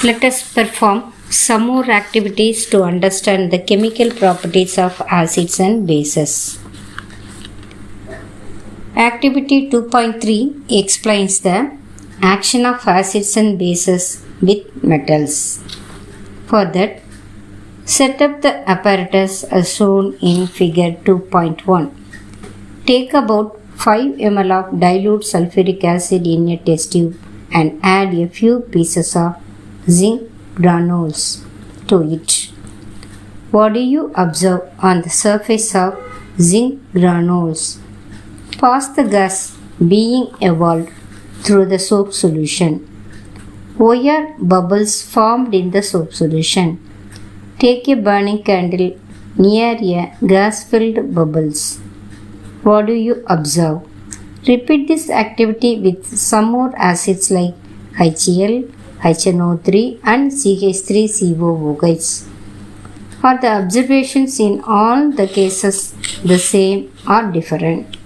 Let us perform some more activities to understand the chemical properties of acids and bases. Activity 2.3 explains the action of acids and bases with metals. For that, set up the apparatus as shown in figure 2.1. Take about 5 ml of dilute sulfuric acid in a test tube and add a few pieces of zinc granules to it. What do you observe on the surface of zinc granules? Pass the gas being evolved through the soap solution. Why are bubbles formed in the soap solution? Take a burning candle near a gas-filled bubbles. What do you observe? Repeat this activity with some more acids like HCl, HNO3 and CH3COOH. Are the observations in all the cases the same or different?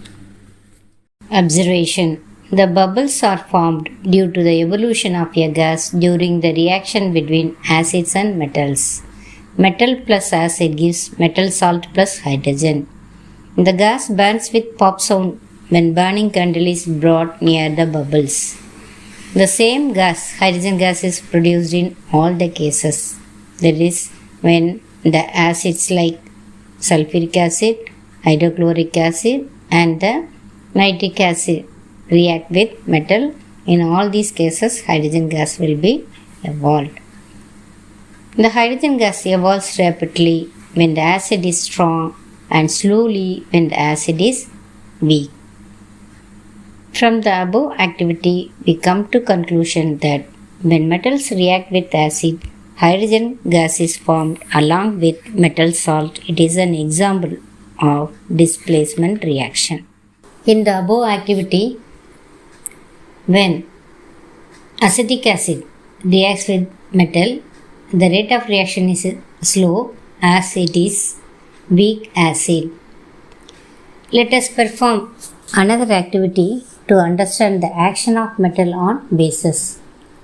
Observation. The bubbles are formed due to the evolution of a gas during the reaction between acids and metals. Metal plus acid gives metal salt plus hydrogen. The gas burns with pop sound when burning candle is brought near the bubbles. The same gas, hydrogen gas, is produced in all the cases. That is, when the acids like sulfuric acid, hydrochloric acid and the nitric acid react with metal, in all these cases hydrogen gas will be evolved. The hydrogen gas evolves rapidly when the acid is strong and slowly when the acid is weak. From the above activity, we come to conclusion that when metals react with acid, hydrogen gas is formed along with metal salt. It is an example of displacement reaction. In the above activity, when acetic acid reacts with metal, the rate of reaction is slow as it is weak acid. Let us perform another activity to understand the action of metal on bases.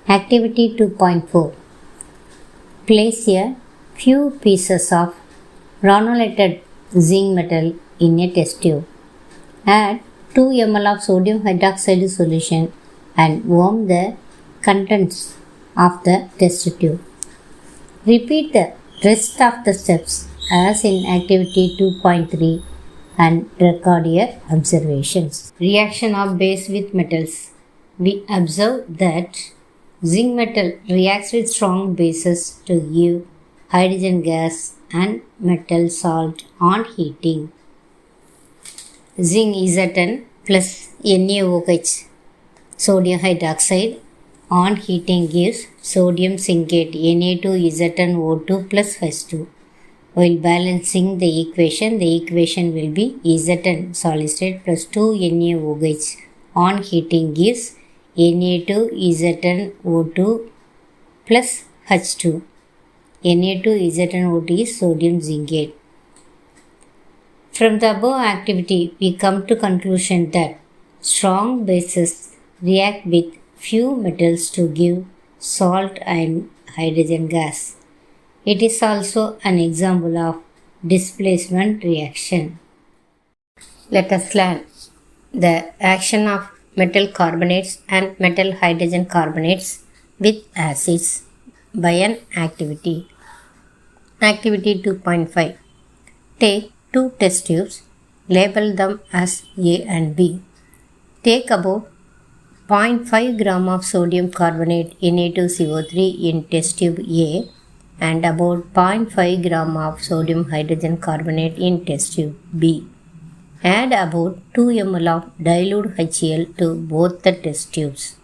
Activity 2.4. Place a few pieces of granulated zinc metal in a test tube. Add 2 ml of sodium hydroxide solution and warm the contents of the test tube. Repeat the rest of the steps as in activity 2.3 and record your observations. Reaction of base with metals. We observe that zinc metal reacts with strong bases to give hydrogen gas and metal salt on heating. Zinc Zn plus NaOH, sodium hydroxide, on heating gives sodium zincate Na2ZnO2 plus H2. While balancing the equation will be Zn solid state plus 2 NaOH on heating gives Na2ZnO2 plus H2. Na2ZnO2 is sodium zincate. From the above activity, we come to conclusion that strong bases react with few metals to give salt and hydrogen gas. It is also an example of displacement reaction. Let us learn the action of metal carbonates and metal hydrogen carbonates with acids by an activity. Activity 2.5. Take 2 test tubes, label them as A and B. Take about 0.5 gram of sodium carbonate Na2CO3 in test tube A and about 0.5 gram of sodium hydrogen carbonate in test tube B. Add about 2 ml of dilute HCl to both the test tubes.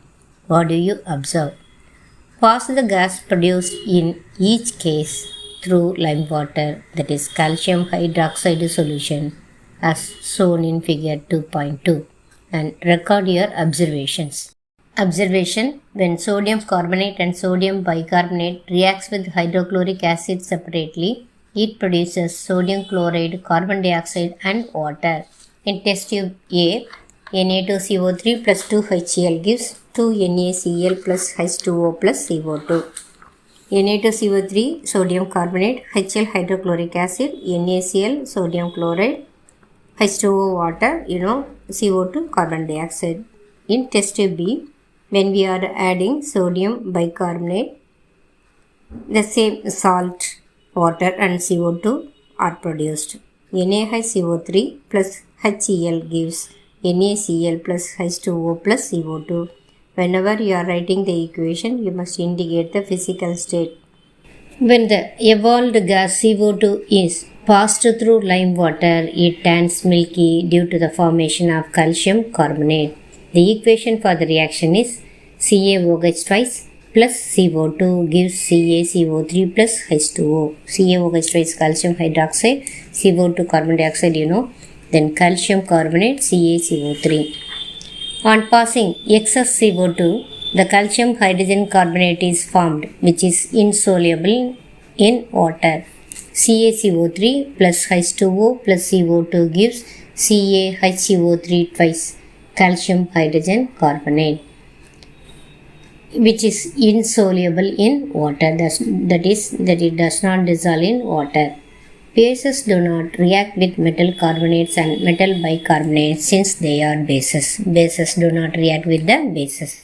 What do you observe? Pass the gas produced in each case through lime water, that is calcium hydroxide solution as shown in figure 2.2, and record your observations. Observation. When sodium carbonate and sodium bicarbonate reacts with hydrochloric acid separately, it produces sodium chloride, carbon dioxide and water. In test tube A, Na2CO3 plus 2HCl gives 2NaCl plus H2O plus CO2. Na2CO3 sodium carbonate, HL hydrochloric acid, NaCl sodium chloride, H2O water, CO2 carbon dioxide. In test B, when we are adding sodium bicarbonate, the same salt, water and CO2 are produced. NaHCO3 plus HCl gives NaCl plus H2O plus CO2. Whenever you are writing the equation, you must indicate the physical state. When the evolved gas CO2 is passed through lime water, it turns milky due to the formation of calcium carbonate. The equation for the reaction is CaOH twice plus CO2 gives CaCO3 plus H2O. CaOH twice calcium hydroxide, CO2 carbon dioxide, then calcium carbonate CaCO3. On passing excess CO2, the calcium hydrogen carbonate is formed, which is insoluble in water. CaCO3 plus H2O plus CO2 gives CaHCO3 twice calcium hydrogen carbonate, which is insoluble in water. That is, it does not dissolve in water. Bases do not react with metal carbonates and metal bicarbonates since they are bases. Bases do not react with the bases.